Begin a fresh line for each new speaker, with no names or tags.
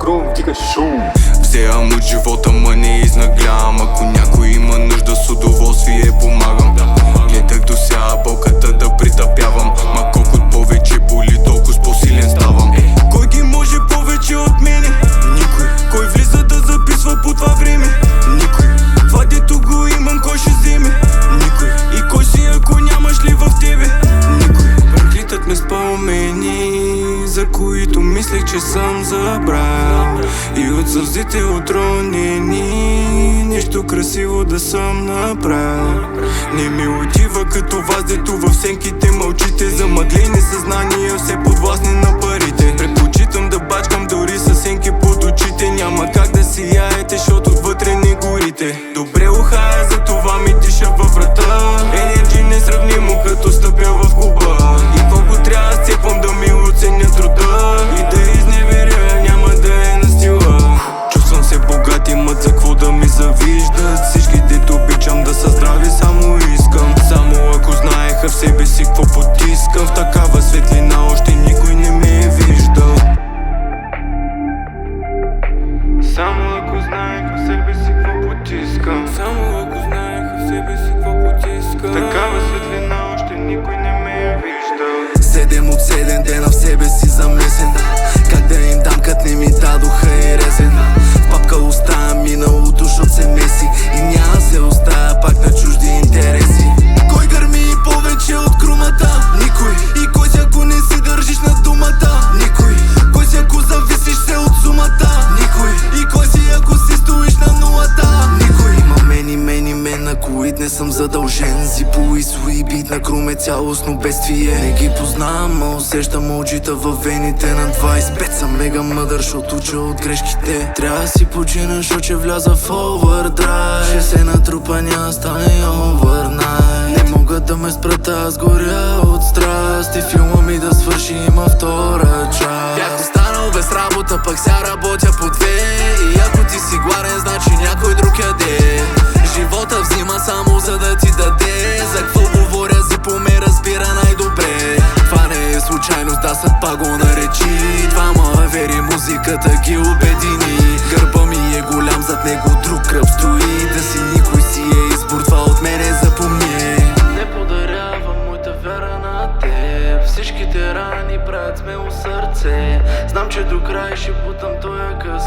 гром, вдигаш шум.
Вземам от живота, ма не изнаглявам. Ако някой има нужда, с удоволствие помагам. Гледах до сега болката да притъпявам, ма колкото повече боли, толкова по-силен ставам. Кой ги може повече от мене? Никой. Кой влиза да записва по това време? Никой. Това дето го имам, кой ще вземе? Никой. И кой си, ако нямаш ли в тебе? Никой. Преплитат ме спомени, за които мислех, че съм забрал. И от сълзите отронени, нещо красиво да съм направил. Не ми отива като вас, дето в сенките мълчите. Замъглени съзнания, все подвластни на парите. Предпочитам да бачкам дори с сенки под очите. Няма как да сияете, защото отвътре не горите. Добре ухая, за това ми диша във врата. Енерджи несравнимо, като стъпя в клуба. И колко трябва сцепвам да ми оценят труда. И да изневеря, няма да е на стила. Чувствам се богат, имат за какво да ми завиждат. Всички дето обичам да са здрави, само искам. Само ако знаеха в себе си какво потискам. В такава светлина още никой не ме е виждал. Само ако знаеха в себе си какво потискам. Само ако знаеха в себе си какво потискам. В такава светлина още никой не ме е виждал.
7 от 7 дена в себе си замесен. Как да им дам, кът не ми дадоха и резен. В папка оставя миналото, защото се меси. И няма се оставя пак на чужди интереси. Кой гърми повече от крумата? Никой. И кой си ако не си държиш на думата? Никой. Кой си ако зависиш се от сумата? Никой. И кой си ако си стоиш на нулата? Никой. Има мен, на които не съм задължен. Зипо и суи бит на крум е цялостно бедствие. Не ги познавам, а усещам очита във вените. На 25 съм мега мъдър, защото уча от грешките. Трябва да си почина, защото че вляза в овердрайв. Ще се натрупа, няма стане овернайт. Не могат да ме спрат, аз горя от страст. И филма ми да свърши, има втора част. Бях останал без работа, пък ся работя по две. И ако ти си гладен, значи някой друг яде. Живота взима само за да ти даде. За какво говоря, Зипо ме разбира най-добре. Това не е случайност, да съдба го наречи. Двама вери, музиката ги обедини. Гърба ми е голям, зад него друг кръв стои. Да си никой си е избор, това от мене запомни. Не подарявам моята вяра на теб. Всичките рани правят смело сърце. Знам, че до край ще бутам тоя къс